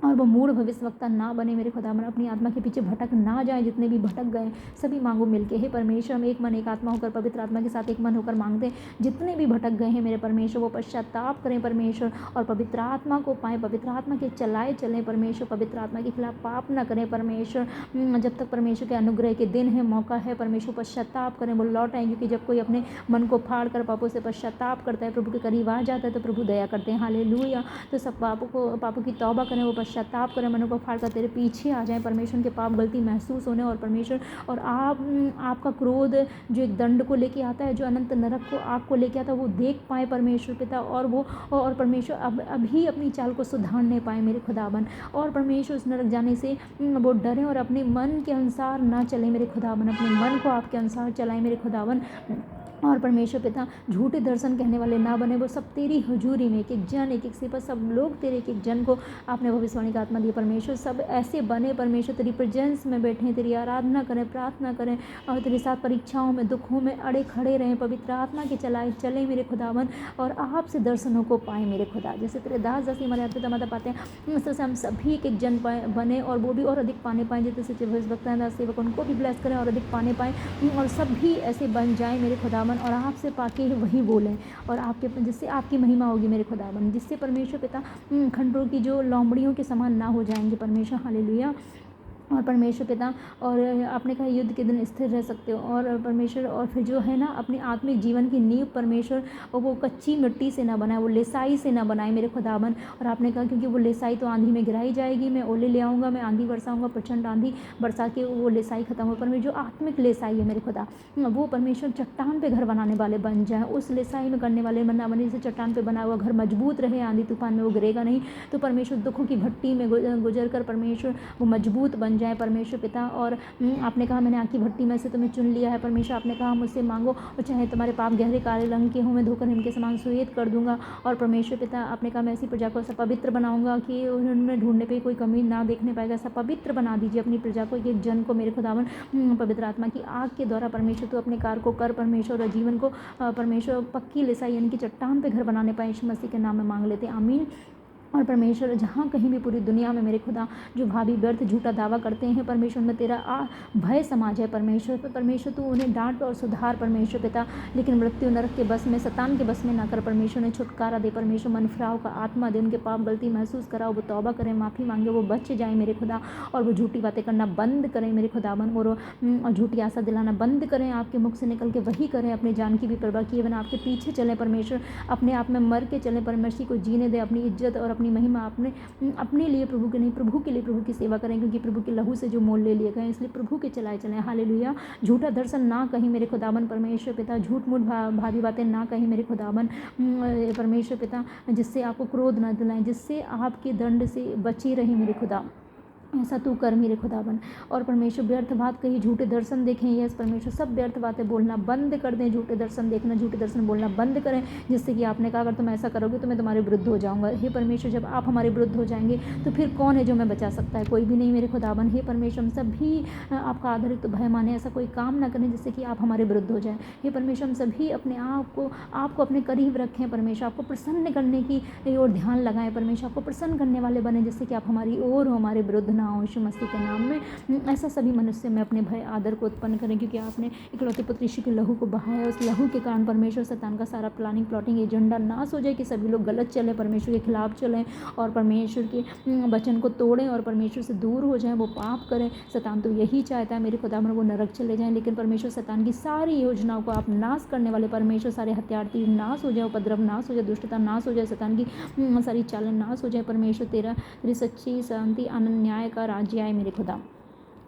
और वो मूढ़ भविष्यवक्ता ना बने मेरे खुदा, मन अपनी आत्मा के पीछे भटक ना जाए, जितने भी भटक गए सभी मांगो मिलके, हे परमेश्वर, हम एक मन एक आत्मा होकर पवित्र आत्मा के साथ एक मन होकर मांगते हैं, जितने भी भटक गए हैं मेरे परमेश्वर वो पश्चाताप करें परमेश्वर, और पवित्र आत्मा को पाएँ, पवित्र आत्मा के चलाए चलें परमेश्वर, पवित्र आत्मा के खिलाफ पाप ना करें परमेश्वर, जब तक परमेश्वर के अनुग्रह के दिन है, मौका है परमेश्वर, पश्चाताप करें, वो लौट आएँ, क्योंकि जब कोई अपने मन को फाड़ कर पापों से पश्चाताप करता है, प्रभु के करीब आ जाता है, तो प्रभु दया करते हैं। हालेलुया। तो सब पापों की तौबा करें, वो पश्चाताप करें, मनों को फाड़ कर तेरे पीछे आ जाएं परमेश्वर, के पाप गलती महसूस होने, और परमेश्वर और आपका क्रोध जो एक दंड को लेके आता है, जो अनंत नरक को आग को लेके आता है, वो देख पाए परमेश्वर पिता, और परमेश्वर अभी अपनी चाल को सुधारने पाए मेरे खुदाबन, और परमेश्वर उस नरक जाने से वो डरें और अपने मन के अनुसार ना चले मेरे खुदाबन, अपने मन को आपके अनुसार चलाएं मेरे खुदाबन, और परमेश्वर पिता झूठे दर्शन कहने वाले ना बने, वो सब तेरी हजूरी में एक एक जन, एक एक सिपा, सब लोग तेरे एक एक जन को आपने भविष्यवाणी का आत्मा दिया परमेश्वर, सब ऐसे बने परमेश्वर, तेरी प्रेजेंस में बैठें, तेरी आराधना करें, प्रार्थना करें, और तेरे साथ परीक्षाओं में, दुखों में अड़े खड़े रहें, पवित्र आत्मा के चले मेरे खुदावन, और आपसे दर्शनों को पाएँ मेरे खुदा, जैसे तेरे दास दासी हमारे आपके तमाता पाते हैं, उस तरह से हम सभी एक एक जन बने, और वो भी और अधिक पाने पाएँ, जैसे सच्चे भविष्यवक्ता हैं दास सेवक, उनको भी ब्लेस करें और अधिक पाने पाएँ, और सभी ऐसे बन जाए मेरे खुदावन, और आपसे पाके वही बोलें, और आपके जिससे आपकी महिमा होगी मेरे खुदावन, जिससे परमेश्वर पिता खंडरों की जो लोमड़ियों के समान ना हो जाएंगे परमेश्वर। हालेलुया। और परमेश्वर पिता, और आपने कहा युद्ध के दिन स्थिर रह सकते हो, और परमेश्वर, और फिर जो है ना अपने आत्मिक जीवन की नींव परमेश्वर, और वो कच्ची मिट्टी से ना बनाए, वो लेसाई से ना बनाए मेरे खुदावन। और आपने कहा क्योंकि वो लेसाई तो आंधी में गिराई जाएगी, मैं ओले ले आऊँगा, मैं आंधी बरसाऊँगा, प्रचंड आंधी बरसा के वो लेसाई खत्म हो। परमेश्वर जो आत्मिक लेसाई है मेरे खुदा, वो परमेश्वर चट्टान पे घर बनाने वाले बन जाए, उस लेसाई में करने वाले बना बने, जैसे चट्टान पे बना हुआ घर मजबूत रहे, आंधी तूफान में वो गिरेगा नहीं। तो परमेश्वर दुखों की भट्टी में गुजर कर परमेश्वर वो मजबूत बन जाए परमेश्वर पिता। और आपने कहा मैंने आग की भट्टी में से तुम्हें चुन लिया है परमेश्वर। आपने कहा मुझसे मांगो और चाहे तुम्हारे पाप गहरे काले रंग के हों, मैं धोकर इनके समान श्वेत कर दूंगा। और परमेश्वर पिता, आपने कहा मैं ऐसी प्रजा को ऐसा पवित्र बनाऊंगा कि उन्हें ढूंढने पे कोई कमी ना देखने पाएगा। ऐसा पवित्र बना दीजिए अपनी प्रजा को, एक जन को मेरे खुदावन, पवित्र आत्मा की आग के द्वारा परमेश्वर तो अपने कार्य को कर परमेश्वर, और जीवन को परमेश्वर पक्की लेसाई यानी कि चट्टान पे घर बनाने पाए। यीशु मसीह के नाम में मांग लेते हैं, आमीन। और परमेश्वर जहाँ कहीं भी पूरी दुनिया में मेरे खुदा जो भावी व्यर्थ झूठा दावा करते हैं परमेश्वर, में तेरा भय समाज है परमेश्वर। परमेश्वर तू उन्हें डांट और सुधार परमेश्वर पिता, लेकिन मृत्यु नरक के बस में, शैतान के बस में ना कर परमेश्वर। ने छुटकारा दे परमेश्वर, मन फिराव का आत्मा दे, उनके पाप गलती महसूस कराओ, वो तौबा करें, माफ़ी मांगे, वो बच जाए मेरे खुदा। और वो झूठी बातें करना बंद करें मेरे खुदावन, और झूठी आशा दिलाना बंद करें, आपके मुख से निकल के वही करें, अपनी जान की भी परवाह किए बिना आपके पीछे चलें परमेश्वर, अपने आप में मर के चलें परमेश्वर, को जीने दे, अपनी इज्जत और अपनी महिमा अपने लिए प्रभु के नहीं, प्रभु के लिए प्रभु की सेवा करें, क्योंकि प्रभु के लहू से जो मोल ले लिए गए, इसलिए प्रभु के चलाए चलें। हालेलुया। झूठा दर्शन ना कहीं मेरे खुदावन परमेश्वर पिता, झूठ मूठ भारी बातें ना कहीं मेरे खुदावन परमेश्वर पिता, जिससे आपको क्रोध न दिलाएं, जिससे आपके दंड से बचे रहें मेरे खुदा। ऐसा तू कर मेरे खुदावन। और परमेश्वर व्यर्थ बात कही, झूठे दर्शन देखें, यस परमेश्वर सब व्यर्थ बातें बोलना बंद कर दें, झूठे दर्शन देखना, झूठे दर्शन बोलना बंद करें, जिससे कि आपने कहा अगर तुम ऐसा करोगे तो मैं तुम्हारे विरुद्ध हो जाऊंगा। हे परमेश्वर जब आप हमारे विरुद्ध हो जाएंगे तो फिर कौन है जो मैं बचा सकता है? कोई भी नहीं मेरे खुदावन। हे परमेश्वर हम सभी आपका आधारित तो भय माने, ऐसा कोई काम ना करें जिससे कि आप हमारे विरुद्ध हो जाए। हे परमेश्वर हम सभी अपने आपको अपने करीब रखें परमेश्वर, आपको प्रसन्न करने की ओर ध्यान लगाएं परमेश्वर, आपको प्रसन्न करने वाले बने, जिससे कि आप हमारी ओर हो, हमारे विरुद्ध ना हो। यीशु मसीह के नाम में ऐसा सभी मनुष्य में अपने भय आदर को उत्पन्न करें, क्योंकि आपने इकलौते पुत्र यीशु के लहू को बहाया। उस लहू के कारण परमेश्वर शैतान का सारा प्लानिंग प्लॉटिंग एजेंडा नाश हो जाए, कि सभी लोग गलत चले, परमेश्वर के खिलाफ चलें और परमेश्वर के वचन को तोड़ें और परमेश्वर से दूर हो जाएं, वो पाप करें। शैतान तो यही चाहता है मेरे खुदावन वो नरक चले जाएं, लेकिन परमेश्वर शैतान की सारी योजनाओं को आप नाश करने वाले परमेश्वर, सारे हथियार तीर नाश हो जाए, उपद्रव नाश हो जाए, दुष्टता नाश हो जाए, शैतान की सारी चालन नाश हो जाए परमेश्वर। तेरी सच्ची शांति आनंद न्याय का राज्य आए मेरे खुदा।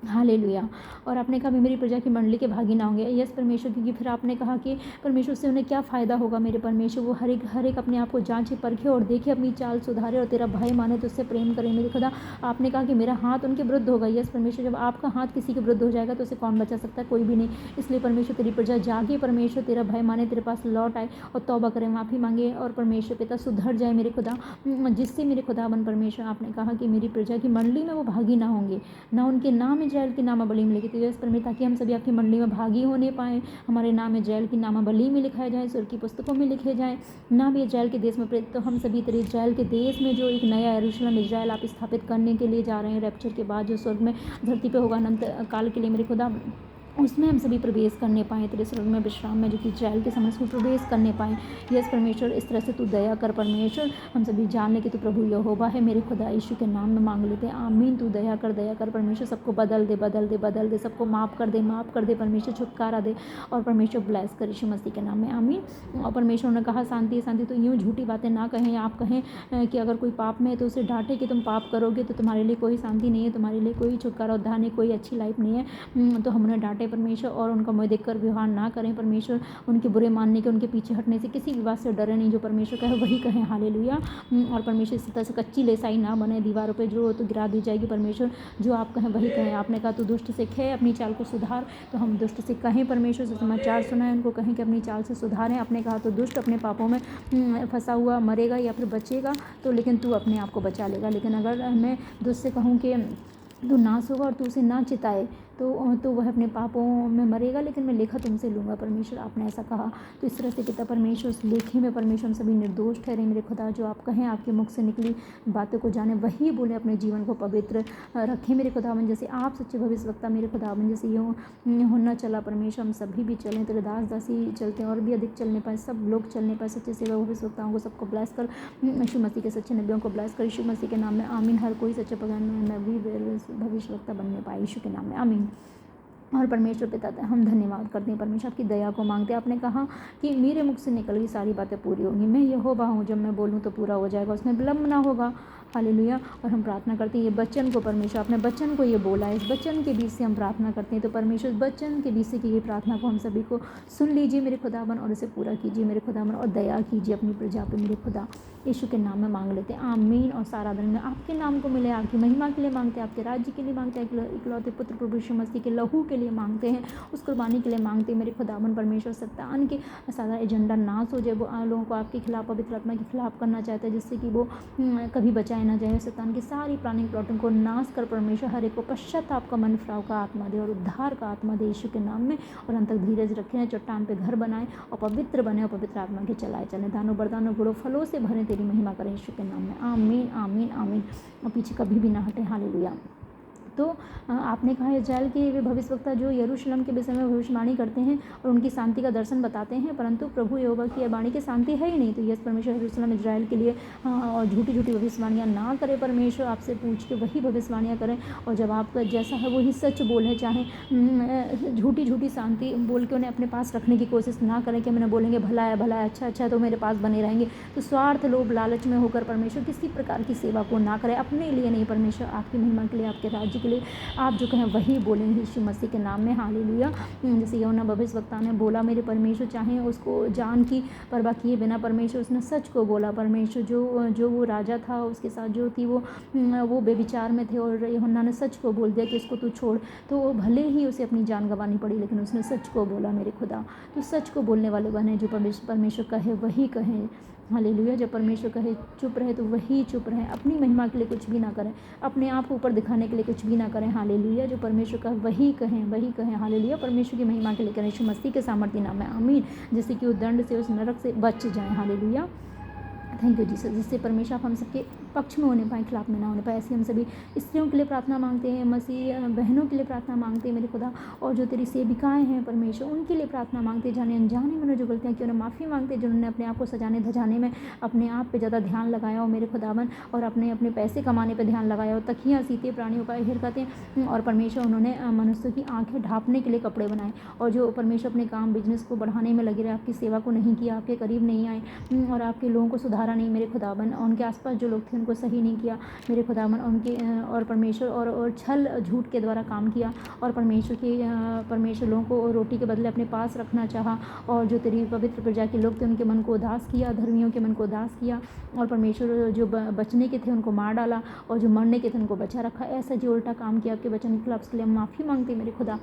हालेलुया। और आपने कहा मेरी प्रजा की मंडली के भागी ना होंगे, यस परमेश्वर, क्योंकि फिर आपने कहा कि परमेश्वर से उन्हें क्या फ़ायदा होगा मेरे परमेश्वर। वो हर एक अपने आप को जांचे परखे और देखे, अपनी चाल सुधारे और तेरा भय माने, तो उससे प्रेम करें मेरे खुदा। आपने कहा कि मेरा हाथ उनके विरुद्ध होगा, यस परमेश्वर। जब आपका हाथ किसी के विरुद्ध हो जाएगा तो उसे कौन बचा सकता है? कोई भी नहीं। इसलिए परमेश्वर तेरी प्रजा जागे परमेश्वर, तेरा भय माने, तेरे पास लौट आए और तौबा करें, माफ़ी मांगे और परमेश्वर पिता सुधर जाए मेरे खुदा, जिससे मेरे खुदावन परमेश्वर आपने कहा कि मेरी प्रजा की मंडली में वो भागी ना होंगे, ना उनके नाम इजराइल की नामावली में लिखी। तो यस परमेश्वर, ताकि हम सभी आपकी मंडली में भागी होने पाएँ, हमारे नाम इजराइल की नामावली में लिखाए जाए, स्वर्ग की पुस्तकों में लिखे जाए, नाम इजराइल के देश में प्रेरित। तो हम सभी तेरे इजराइल के देश में जो एक नया यरूशलेम इजराइल आप स्थापित करने के लिए जा रहे हैं, रैप्चर के बाद जो स्वर्ग में धरती पे होगा अनंत काल के लिए मेरे खुदा, उसमें हम सभी प्रवेश करने पाएँ, तेरे स्वर्ग में विश्राम में जो कि इजराइल के समझ को प्रवेश करने पाएँ। यस परमेश्वर, इस तरह से तू दया कर परमेश्वर, हम सभी जानने कि तू प्रभु यहोवा है मेरे खुदा। यीशु के नाम में मांग लेते हैं, आमीन। तू दया कर परमेश्वर, सबको बदल दे, सबको माफ़ कर दे परमेश्वर, छुटकारा दे और परमेश्वर ब्लेस कर यीशु मसीह के नाम में, आमीन। और परमेश्वर ने कहा शांति शांति, तो यूँ झूठी बातें ना कहें, आप कहें कि अगर कोई पाप में है तो उसे डांटे कि तुम पाप करोगे तो तुम्हारे लिए कोई शांति नहीं है, तुम्हारे लिए कोई छुटकारा उद्धार नहीं, कोई अच्छी लाइफ नहीं है। तो हम उन्हें डांटे परमेश्वर और उनका मुँह देखकर व्यवहार ना करें परमेश्वर, उनके बुरे मानने के, उनके पीछे हटने से, किसी भी बात से डरे नहीं, जो परमेश्वर कहे वही कहें। हालेलुया। और परमेश्वर इस तरह से कच्ची लेसाई ना बने, दीवारों पे जो तो गिरा दी जाएगी परमेश्वर, जो आप कहें वही कहें। आपने कहा तू दुष्ट से कहे अपनी चाल को सुधार, तो हम दुष्ट से कहें परमेश्वर, से समाचार सुनाएं, उनको कहें कि अपनी चाल से सुधारें। आपने कहा तो दुष्ट अपने पापों में फंसा हुआ मरेगा या फिर बचेगा, तो लेकिन तू अपने आप को बचा लेगा। लेकिन अगर मैं दुष्ट से कहूँ कि तू नाश होगा और तू उसे ना चिताए, तो वह अपने पापों में मरेगा, लेकिन मैं लेखा तुमसे लूँगा। परमेश्वर आपने ऐसा कहा। तो इस तरह से पिता परमेश्वर उस लेखे में परमेश्वर हम सभी निर्दोष ठहरे मेरे खुदा। जो आप कहें, आपके मुख से निकली बातों को जाने, वही बोले। अपने जीवन को पवित्र रखें मेरे खुदावन, जैसे आप सच्चे भविष्यवक्ता मेरे खुदावन, जैसे यूँ होना चला परमेश्वर, हम सभी भी चलें, तेरे दास दासी चलते हैं और भी अधिक चलने पाए, सब लोग चलने पाए। सच्चे सेवा भविष्यवक्ताओं को सबको ब्लेस कर, यीशु मसीह के सच्चे नबियों को ब्लेस कर, यीशु मसीह के नाम में आमीन। हर कोई सच्चे नबी भविष्यवक्ता बनने पाए, यीशु के नाम में आमीन। और परमेश्वर पिता हम धन्यवाद करते हैं, परमेश्वर आपकी दया को मांगते हैं। आपने कहा कि मेरे मुख से निकल गई सारी बातें पूरी होंगी। मैं यहोवा हूँ, जब मैं बोलूँ तो पूरा हो जाएगा, उसमें विलम्ब ना होगा। हालेलुया। और हम प्रार्थना करते हैं ये वचन को, परमेश्वर आपने वचन को ये बोला है, इस वचन के बीच से हम प्रार्थना करते हैं। तो परमेश्वर वचन के बीच से की ये प्रार्थना को हम सभी को सुन लीजिए मेरे खुदावन, और इसे पूरा कीजिए मेरे खुदावन, और दया कीजिए अपनी प्रजा पे मेरे खुदा। यीशु के नाम में मांग लेते हैं, आमीन। और सारा दिन में आपके नाम को मिले, आपकी महिमा के लिए मांगते हैं, आपके राज्य के लिए मांगते हैं, इकलौते पुत्र प्रभु यीशु मसीह के लहू के लिए मांगते हैं, उस कुर्बानी के लिए मांगते हैं मेरे खुदावन। परमेश्वर शैतान के सारा एजेंडा नाश हो जाए। वो लोगों को आपके खिलाफ, पवित्र आत्मा के खिलाफ करना चाहता है, जिससे कि वो कभी बचाए ना जाए। शैतान की सारी प्लानिंग प्लॉटिंग को नाश कर परमेश्वर हर एक को पश्चाताप का, मन फिराव का आत्मा दे और उद्धार का आत्मा दे यीशु के नाम में। और अंत तक धीरज रखें, चट्टान पे घर बनाए और पवित्र बने और पवित्र आत्मा के चलाए चलें, दानों बरदानों गुणों फलों से भरें, तेरी महिमा करें यीशु के नाम में, आमीन आमीन आमीन। और पीछे कभी भी ना हटे, हालेलुया। तो आपने कहा इज़राइल के वे भविष्यवक्ता जो यरूशलेम के विषय में भविष्यवाणी करते हैं और उनकी शांति का दर्शन बताते हैं, परंतु प्रभु यहोवा की यह वाणी की शांति है ही नहीं। तो यस परमेश्वर यरूशलेम इज़राइल के लिए और झूठी झूठी भविष्यवाणियाँ ना करें। परमेश्वर आपसे पूछ के वही भविष्यवाणियाँ करें, और जब आपका जैसा है वही सच बोलें, चाहे झूठी झूठी शांति बोल के उन्हें अपने पास रखने की कोशिश ना करें कि मैंने बोलेंगे भला है अच्छा अच्छा तो मेरे पास बने रहेंगे। तो स्वार्थ, लोभ, लालच में होकर परमेश्वर किसी प्रकार की सेवा को ना करें, अपने लिए नहीं, परमेश्वर आपकी महिमा के लिए, आपके राज्य के लिए आप जो कहें वही बोलेंगे यीशु मसीह के नाम में, हालेलुया। जैसे यूहन्ना भविष्यवक्ता ने बोला मेरे परमेश्वर, चाहे उसको जान की परवाह किए बिना परमेश्वर उसने सच को बोला। परमेश्वर जो वो राजा था उसके साथ जो थी वो बेविचार में थे, और यूहन्ना ने सच को बोल दिया कि इसको तू छोड़। तो भले ही उसे अपनी जान गंवानी पड़ी, लेकिन उसने सच को बोला मेरे खुदा। तो सच को बोलने वाले बने, जो परमेश्वर कहे वही कहें, हालेलुया। जब परमेश्वर कहे चुप रहे तो वही चुप रहे, अपनी महिमा के लिए कुछ भी ना करें, अपने आप को ऊपर दिखाने के लिए कुछ भी ना करें, हालेलुया। जो परमेश्वर का वही कहें, हालेलुया। परमेश्वर की महिमा के लिए करें, यीशु मसीह के सामर्थ्य नाम में, आमीन। जिससे कि उस दंड से, उस नरक से बच जाएं, हालेलुया। थैंक यू जीसस, जिससे परमेश्वर आप हम सबके पक्ष में होने पाए, खिलाफ में ना होने पाए। ऐसे हम सभी स्त्रियों के लिए प्रार्थना मांगते हैं, मसीह बहनों के लिए प्रार्थना मांगते हैं मेरे खुदा, और जो तेरी सेविकाएं हैं परमेश्वर उनके लिए प्रार्थना मांगते हैं, जाने अनजाने मैंने जो गलतियाँ की उन्हें माफ़ी मांगते हैं, जिन्होंने अपने आप को सजाने धजाने में अपने आप पे ज़्यादा ध्यान लगाया हो मेरे खुदावन, और अपने पैसे कमाने पर ध्यान लगाया हो, तकियाँ सीते, प्राणियों का हेर करते हैं, और परमेश्वर उन्होंने मनुष्य की आँखें ढाँपने के लिए कपड़े बनाए, और जो परमेश्वर अपने काम बिजनेस को बढ़ाने में लगे रहे, आपकी सेवा को नहीं किया, आपके करीब नहीं आए, और आपके लोगों को सुधारा नहीं मेरे खुदावन, उनके आसपास जो लोग थे उनको सही नहीं किया मेरे खुदावन, उनके और परमेश्वर और छल झूठ के द्वारा काम किया, और परमेश्वर लोगों को रोटी के बदले अपने पास रखना चाहा, और जो तेरी पवित्र प्रजा के लोग थे उनके मन को उदास किया, धर्मियों के मन को उदास किया, और परमेश्वर जो बचने के थे उनको मार डाला, और जो मरने के थे उनको बचा रखा। ऐसा जो उल्टा काम किया आपके वचन के खिलाफ, उसके लिए हम माफ़ी मांगते मेरे खुदा,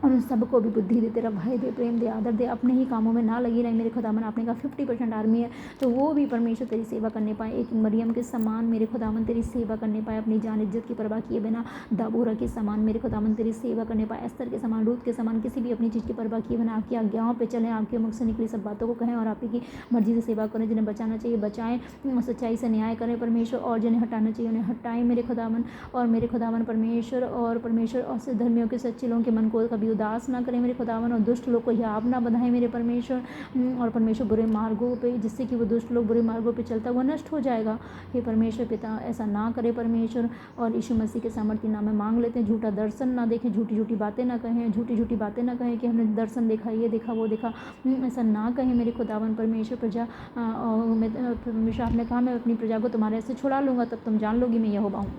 और उन सबको भी बुद्धि दे, तेरा भय दे, प्रेम दे, आदर दे, अपने ही कामों में ना लगी रहे मेरे खुदावन। आपने कहा 50% आर्मी है तो वो भी परमेश्वर तेरी सेवा करने पाए, एक मरियम के समान मेरे खुदावन तेरी सेवा करने पाए, अपनी जान इज्जत की परवाह किए बिना दबोरा के समान मेरे खुदावन तेरी सेवा करने पाए, एस्तर के समान, रूत के समान, किसी भी अपनी चीज़ की परवाह किए बिना आपकी आज्ञाओं पर चलें, आपके मुख से निकली सब बातों को कहें, और आप ही की मर्जी से सेवा करें। जिन्हें बचाना चाहिए बचाएं, सच्चाई से न्याय करें परमेश्वर, और जिन्हें हटाना चाहिए उन्हें हटाएं मेरे खुदावन, और मेरे खुदावन परमेश्वर और धर्मियों के सच्चे लोगों के मन को कभी उदास ना करें मेरे खुदावन, और दुष्ट लोग को याब ना बधाएं मेरे परमेश्वर, और परमेश्वर बुरे मार्गों पे, जिससे कि वो दुष्ट लोग बुरे मार्गों पे चलता हुआ नष्ट हो जाएगा। हे परमेश्वर पिता ऐसा ना करे परमेश्वर, और यीशु मसीह के सामर्थ्य नाम में मांग लेते हैं, झूठा दर्शन ना देखें, झूठी झूठी बातें ना कहें, झूठी बातें ना कहें कि हमने दर्शन देखा, ये देखा, वो देखा, ऐसा ना कहें मेरे खुदावन परमेश्वर। परमेश्वर आपने कहा मैं अपनी प्रजा को तुम्हारे से छुड़ा लूँगा, तब तुम जान लोगी मैं यहोवा हूँ।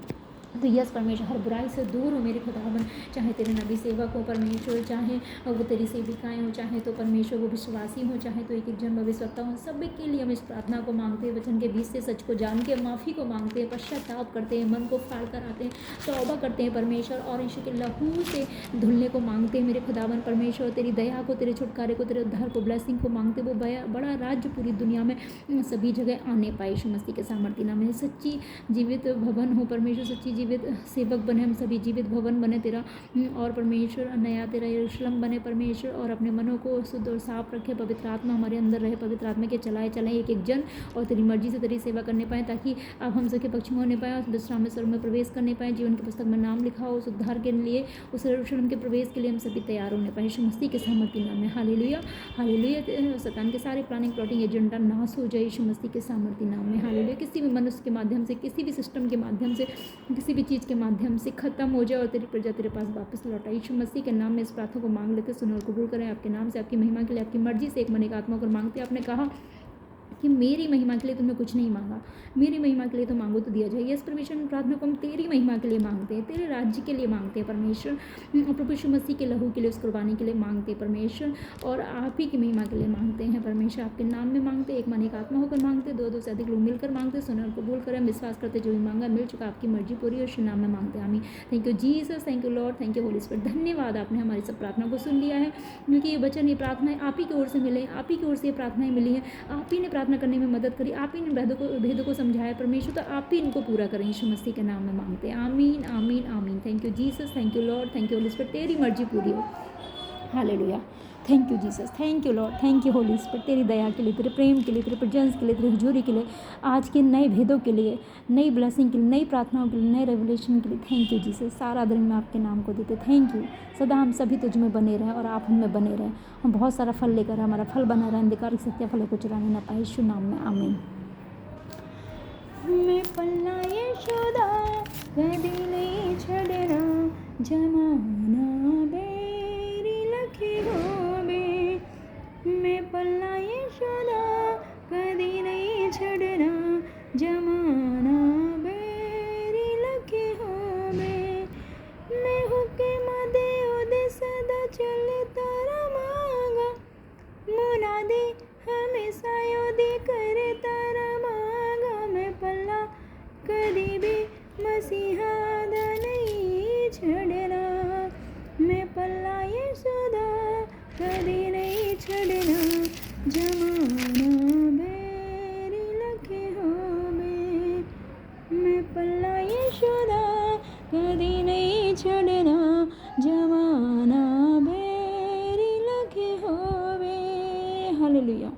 तो यस परमेश्वर हर बुराई से दूर हो मेरे खुदावन, चाहे तेरे नबी सेवक हो परमेश्वर, चाहे वो तेरी सेविकाएं हो, चाहे तो परमेश्वर वो विश्वासी हो, चाहे तो एक जन भविष्यवक्ता हो, सब के लिए हम इस प्रार्थना को मांगते हैं, वचन के बीच से सच को जान के माफ़ी को मांगते हैं, पश्चाताप करते हैं, मन को फाड़ कर आते हैं, तौबा करते हैं परमेश्वर, और यीशु के लहू से धुलने को मांगते हैं मेरे खुदावन परमेश्वर, तेरी दया को, तेरे छुटकारे को, तेरे उद्धार को, ब्लेसिंग को मांगते, वो बड़ा राज्य पूरी दुनिया में सभी जगह आने पाए यीशु मसीह के सामर्थ्य नाम में। सच्ची जीवित भवन हो परमेश्वर, सच्ची जीवित सेवक बने, हम सभी जीवित भवन बने तेरा, और परमेश्वर नया तेरा यरूशलेम बने परमेश्वर, और अपने मनों को शुद्ध और साफ रखे, पवित्र आत्मा हमारे अंदर रहे, पवित्र आत्मा के चलाए एक एक जन और तेरी मर्जी से तेरी सेवा करने पाए, ताकि अब हम सबके पक्ष में होने पाए और विश्राम में स्वर्ग में प्रवेश करने पाए, जीवन की पुस्तक में नाम लिखा हो उस उद्धार के लिए, उस यरूशलेम के प्रवेश के लिए हम सभी तैयार होने पाए यीशु मसीह के सामर्थ्य नाम में। Hallelujah hallelujah. शैतान के सारे प्लानिंग प्लॉटिंग एजेंडा नाश हो जाए यीशु मसीह के सामर्थ्य नाम में। हालेलुया। किसी भी मनुष्य के माध्यम से, किसी भी सिस्टम के माध्यम से, किसी भी चीज़ के माध्यम से खत्म हो जाए और तेरी प्रजा तेरे पास वापस लौटाए यीशु मसीह के नाम में इस प्रार्थना को मांग लेते, सुनो और कबूल करें आपके नाम से, आपकी महिमा के लिए, आपकी मर्जी से एक मन एक आत्मा को मांगते। आपने कहा कि मेरी महिमा के लिए तुमने कुछ नहीं मांगा, मेरी महिमा के लिए तो मांगो तो दिया जाएगा। इस परमेश्वर में प्रार्थना को हम तेरी महिमा के लिए मांगते हैं, तेरे राज्य के लिए मांगते हैं परमेश्वर, और प्रभु यीशु मसीह के लहू के लिए, उस कुर्बानी के लिए मांगते हैं परमेश्वर, और आप ही की महिमा के लिए मांगते हैं परमेश्वर। आपके नाम में मांगते, एक मन एक आत्मा होकर मांगते, दो से अधिक लोग मिलकर मांगते, सुने और कबूल करें, विश्वास करते जो भी मांगा मिल चुका, आपकी मर्जी पूरी और नाम में मांगते आमीन। Thank you Jesus, thank you Lord, thank you Holi spirit. धन्यवाद, आपने हमारी सब प्रार्थना को सुन लिया है, क्योंकि ये वचन, ये प्रार्थनाएं आप ही की ओर से मिले, आप ही की ओर से ये प्रार्थनाएं मिली हैं, आप ही ने प्रार्थना करने में मदद करी, आप ही ने भेदों को समझाया परमेश्वर, तो आप ही इनको पूरा करें यीशु मसीह के नाम में मांगते हैं आमीन आमीन आमीन। Thank you Jesus, thank you Lord, thank you Holi spirit, तेरी मर्जी पूरी हो। Hallelujah. Thank you Jesus, thank you Lord, thank you Holi spirit, तेरी दया के लिए, तेरे प्रेम के लिए, तेरे प्रेजेंस के लिए, तेरी हुजूरी के लिए, आज के नए भेदों के लिए, नई ब्लेसिंग के लिए, नई प्रार्थनाओं के लिए, नए रेवलेशन के लिए। Thank you Jesus. सारा दिन में आपके नाम को देते थैंक यू। सदा हम सभी तुझ में बने रहें और आप हम में बने रहें, हम बहुत सारा फल लेकर हमारा फल बना रहे, अंधकार की सत्या फल को चुराने न पाए यीशु नाम में आमीन। मैं पल्ला यशोदा कदी नहीं छड़ना, जमाना बेरी लखी होवे, मैं पल्ला यशोदा कदी नहीं छड़ना, जमाना बेरी लखी होवे, मैं हुक्म दे ओदे सदा चलता रमांगा, मुनादी हमेशा योदी करे तारा मांगा, मैं पल्ला कदी भी मसीहा दा नहीं छड़ना, मैं पल्ला यशोदा कदी नहीं छड़ना, जमाना बेरी लखे होवे, मैं पल्ला यशोदा कदी नहीं छड़ना, जमाना बेरी लखे होवे। हालेलुया।